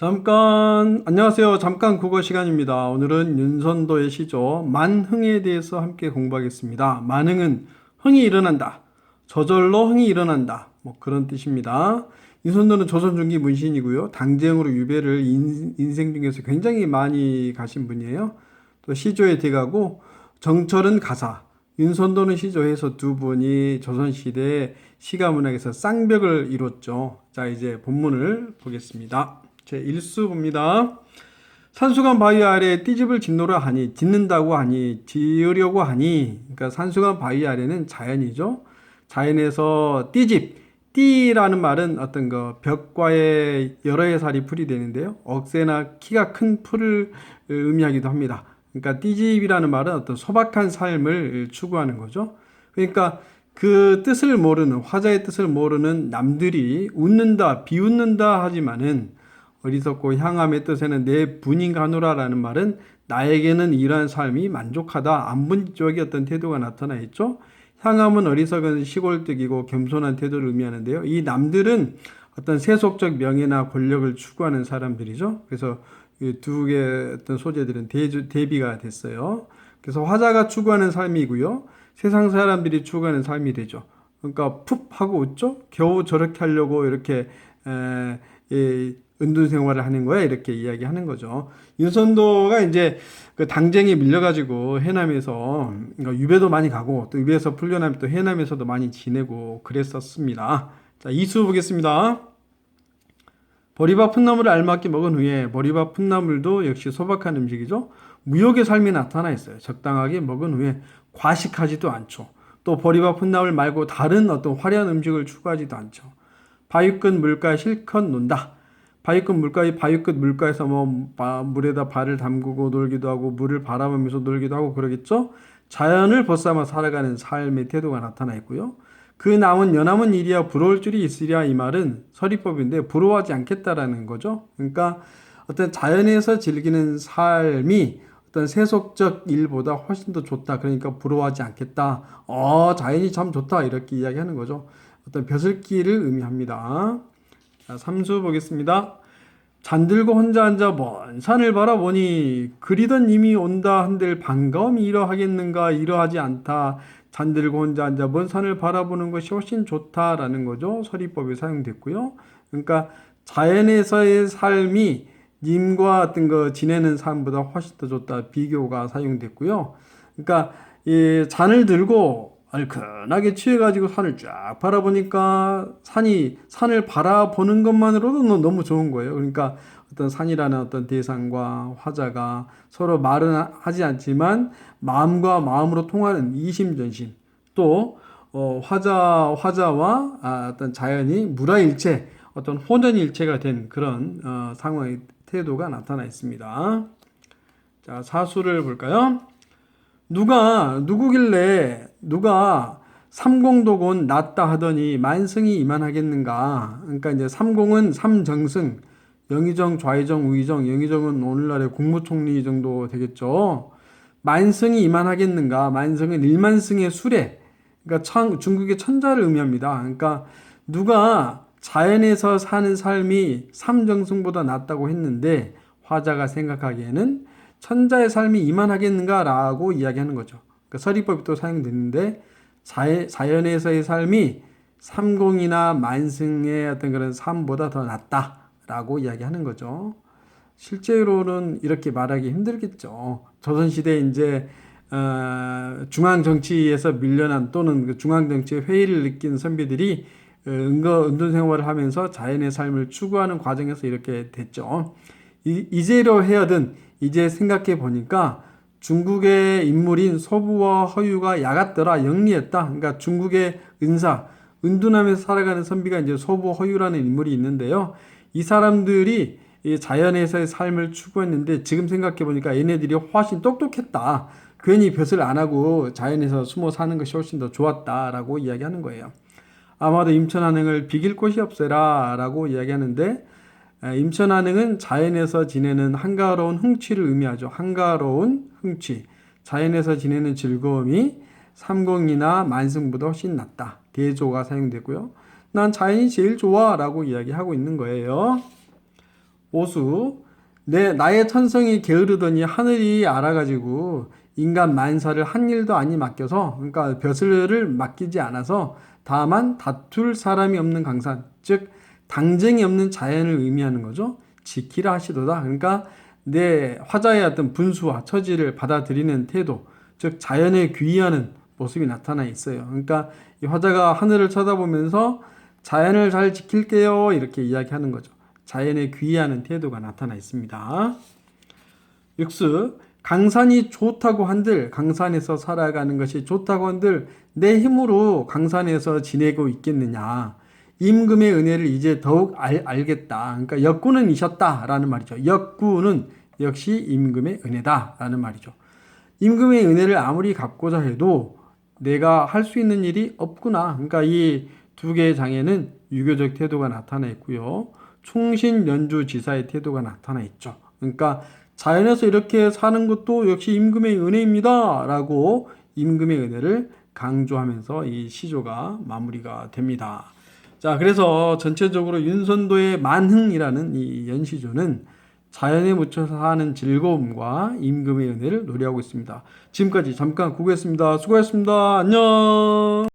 안녕하세요. 잠깐 국어 시간입니다. 오늘은 윤선도의 시조 만흥에 대해서 함께 공부하겠습니다. 만흥은 흥이 일어난다. 저절로 흥이 일어난다. 뭐 그런 뜻입니다. 윤선도는 조선 중기 문신이고요. 당쟁으로 유배를 인생 중에서 굉장히 많이 가신 분이에요. 또 시조의 대가고 정철은 가사, 윤선도는 시조해서 두 분이 조선시대 시가문학에서 쌍벽을 이뤘죠. 자, 이제 본문을 보겠습니다. 제 1수 봅니다. 산수관 바위 아래 띠집을 짓노라 하니, 짓는다고 하니, 지으려고 하니, 그러니까 산수관 바위 아래는 자연이죠. 자연에서 띠집, 띠라는 말은 어떤 거 벽과의 여러 해살이 풀이 되는데요. 억새나 키가 큰 풀을 의미하기도 합니다. 그러니까 띠집이라는 말은 어떤 소박한 삶을 추구하는 거죠. 그러니까 그 뜻을 모르는, 화자의 뜻을 모르는 남들이 웃는다, 비웃는다 하지만은 어리석고 향함의 뜻에는 내 분인가 하노라라는 말은 나에게는 이러한 삶이 만족하다, 안분적인 어떤 태도가 나타나 있죠. 향함은 어리석은 시골뜨기고 겸손한 태도를 의미하는데요. 이 남들은 어떤 세속적 명예나 권력을 추구하는 사람들이죠. 그래서 이 두 개의 어떤 소재들은 대비가 됐어요. 그래서 화자가 추구하는 삶이고요. 세상 사람들이 추구하는 삶이 되죠. 그러니까 푹 하고 웃죠. 겨우 저렇게 하려고 이렇게 은둔 생활을 하는 거야 이렇게 이야기하는 거죠. 윤선도가 이제 그 당쟁에 밀려가지고 해남에서 그러니까 유배도 많이 가고 또 유배에서 풀려나면 또 해남에서도 많이 지내고 그랬었습니다. 자, 이수 보겠습니다. 보리밥 풋나물을 알맞게 먹은 후에 보리밥 풋나물도 역시 소박한 음식이죠. 무욕의 삶이 나타나 있어요. 적당하게 먹은 후에 과식하지도 않죠. 또 보리밥 풋나물 말고 다른 어떤 화려한 음식을 추구하지도 않죠. 바위끝 물가에 실컷 논다. 바위끝 물가에서 물에다 발을 담그고 놀기도 하고 물을 바라보면서 놀기도 하고 그러겠죠. 자연을 벗삼아 살아가는 삶의 태도가 나타나 있고요. 그 남은 여남은 일이야 부러울 줄이 있으랴 이 말은 서리법인데 부러워하지 않겠다라는 거죠. 그러니까 어떤 자연에서 즐기는 삶이 어떤 세속적 일보다 훨씬 더 좋다. 그러니까 부러워하지 않겠다. 자연이 참 좋다. 이렇게 이야기하는 거죠. 어떤 벼슬기를 의미합니다. 자, 3수 보겠습니다. 잠들고 혼자 앉아 먼 산을 바라보니 그리던 님이 온다 한들 반가움이 이러하겠는가 이러하지 않다. 잠들고 혼자 앉아 먼 산을 바라보는 것이 훨씬 좋다라는 거죠. 서리법이 사용됐고요. 그러니까 자연에서의 삶이 님과 어떤 거 지내는 삶보다 훨씬 더 좋다. 비교가 사용됐고요. 그러니까 이 잔을 들고 얼큰하게 취해가지고 산을 쫙 바라보니까 산을 바라보는 것만으로도 너무 좋은 거예요. 그러니까 어떤 산이라는 어떤 대상과 화자가 서로 말은 하지 않지만 마음과 마음으로 통하는 이심전심 또 화자와 어떤 자연이 물화일체 어떤 혼연일체가 된 그런 상황의 태도가 나타나 있습니다. 자, 사수를 볼까요? 누가 삼공도곤 낫다 하더니 만승이 이만하겠는가. 그러니까 이제 삼공은 삼정승, 영의정, 좌의정, 우의정, 영의정은 오늘날의 국무총리 정도 되겠죠. 만승이 이만하겠는가. 만승은 일만승의 수레. 그러니까 중국의 천자를 의미합니다. 그러니까 누가 자연에서 사는 삶이 삼정승보다 낫다고 했는데 화자가 생각하기에는 천자의 삶이 이만하겠는가라고 이야기하는 거죠. 그러니까 서리법이 또 사용됐는데 자연에서의 삶이 삼공이나 만승의 어떤 그런 삶보다 더 낫다라고 이야기하는 거죠. 실제로는 이렇게 말하기 힘들겠죠. 조선시대 이제 중앙 정치에서 밀려난 또는 그 중앙 정치의 회의를 느낀 선비들이 은둔 생활을 하면서 자연의 삶을 추구하는 과정에서 이렇게 됐죠. 이제로 헤어든 이제 생각해 보니까 중국의 인물인 소부와 허유가 야같더라 영리했다. 그러니까 중국의 은둔하면서 살아가는 선비가 이제 소부 허유라는 인물이 있는데요. 이 사람들이 이 자연에서의 삶을 추구했는데 지금 생각해 보니까 얘네들이 훨씬 똑똑했다. 괜히 벼슬 안 하고 자연에서 숨어 사는 것이 훨씬 더 좋았다라고 이야기하는 거예요. 아마도 임천한흥을 비길 곳이 없애라라고 이야기하는데 임천한흥은 자연에서 지내는 한가로운 흥취를 의미하죠. 한가로운 흥취. 자연에서 지내는 즐거움이 삼공이나 만승보다 훨씬 낫다. 대조가 사용되고요. 난 자연이 제일 좋아 라고 이야기하고 있는 거예요. 오수 나의 천성이 게으르더니 하늘이 알아가지고 인간 만사를 한 일도 아니 맡겨서, 그러니까 벼슬을 맡기지 않아서 다만 다툴 사람이 없는 강산, 즉 당쟁이 없는 자연을 의미하는 거죠. 지키라 하시도다. 그러니까 내 화자의 어떤 분수와 처지를 받아들이는 태도, 즉 자연에 귀의하는 모습이 나타나 있어요. 그러니까 이 화자가 하늘을 쳐다보면서 자연을 잘 지킬게요 이렇게 이야기하는 거죠. 자연에 귀의하는 태도가 나타나 있습니다. 육수 강산이 좋다고 한들, 강산에서 살아가는 것이 좋다고 한들 내 힘으로 강산에서 지내고 있겠느냐. 임금의 은혜를 이제 더욱 알겠다. 그러니까 역구는 이셨다라는 말이죠. 역구는 역시 임금의 은혜다라는 말이죠. 임금의 은혜를 아무리 갚고자 해도 내가 할 수 있는 일이 없구나. 그러니까 이 두 개의 장에는 유교적 태도가 나타나 있고요. 충신연주지사의 태도가 나타나 있죠. 그러니까 자연에서 이렇게 사는 것도 역시 임금의 은혜입니다. 라고 임금의 은혜를 강조하면서 이 시조가 마무리가 됩니다. 자, 그래서 전체적으로 윤선도의 만흥이라는 이 연시조는 자연에 묻혀서 사는 즐거움과 임금의 은혜를 노래하고 있습니다. 지금까지 잠깐 구구했습니다. 수고하셨습니다. 안녕.